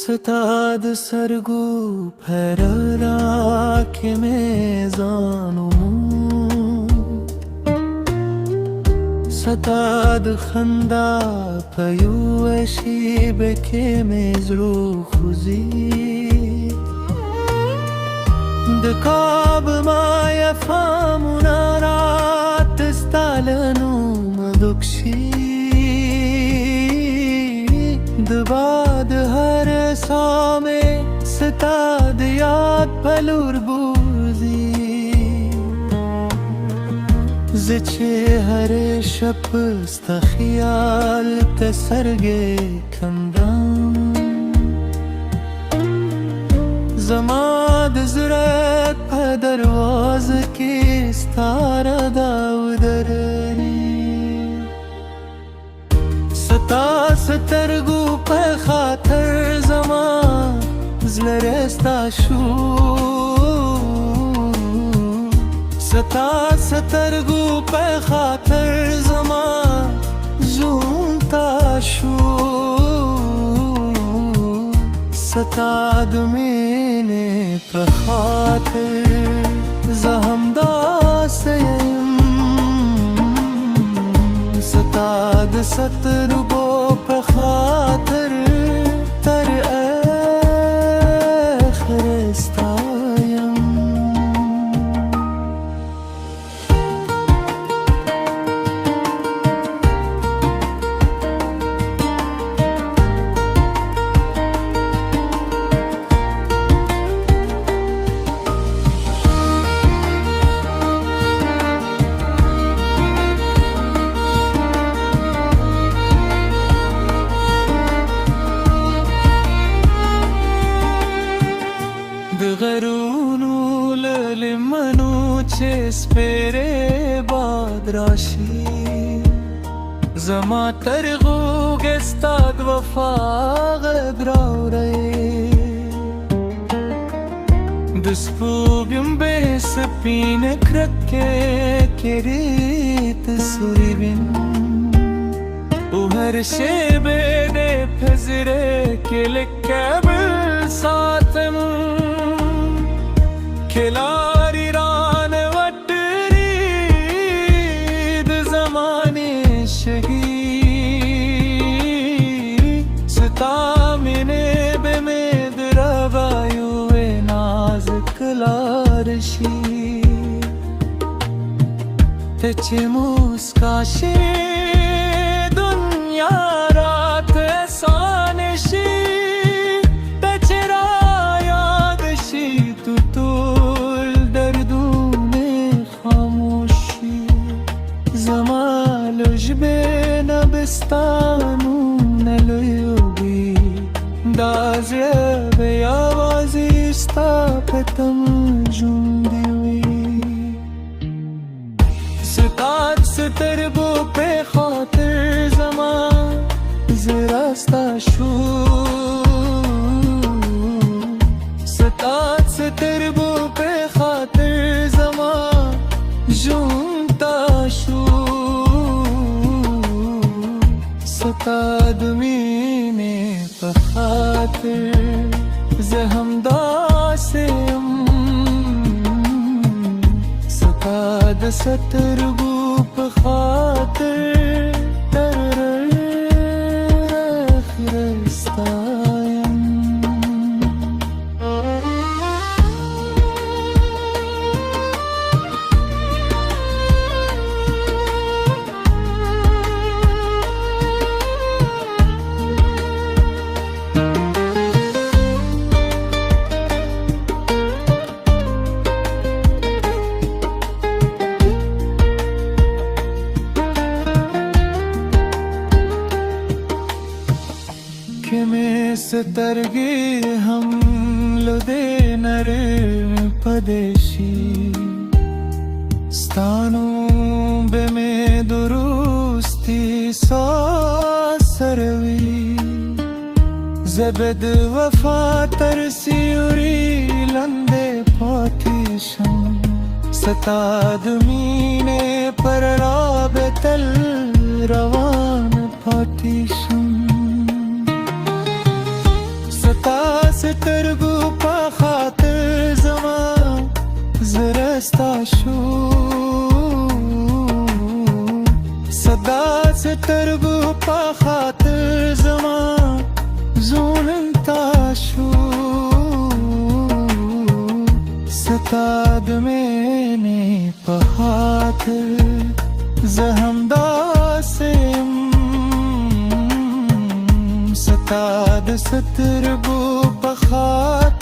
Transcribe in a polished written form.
ستاد سرگو پررا که میزانم ستاد خندا پیوشی بکه میزرو خوزی دکاب ما یفامونا رات استالنو مدکشی دباد هر سامه ستاد یاد پلور بوزی زچه هر شب است خیال تسرگه کندم زماد زرت پدرواز کی ستاره داودرنی ستا سترگو په خاطر زمان زلرستا شو ستا سترگو په خاطر زمان زونتا شو ستا دمینه په خاطر زهم داسیم ستا د سترگو په خاطر تر اخر ستایم غرونو للمنو چه سپیره باد راشی زما ترغو گستاد وفا غدراوره دسپوگم به سپین کرکه کریت سوری بین او هر شبه ده پزره کلکه بل ساتم کلاری ران وٹرید زمانے شگی ستا منے بمید روایو ناز کلارشی تچے مسکاشی دنیا رات سانشی ستانو نلویوگی دازه به آوازی ستا پتم جوندیوی ستاد سترگو به خاطر زمان زراستا شو ستاد سترگو به خاطر زمان جونتا شو ستا دمینه په خاطر زه هم داسیم ستا د سترګو په خاطر تر اخر ستایم که می سترگی هم لده نر پدشی ستانو به می درستی ساسروی زبد وفا ترسیوری لنده پاتیشم ستاد مینه پر رابطل روان پاتیشم ستا سترګو په خاطر زما زرستا شو صدا سترګو په خاطر زما زونتا شو ستا د مینې په خاطر زه همداسې یم ستا د سترګو په خاطر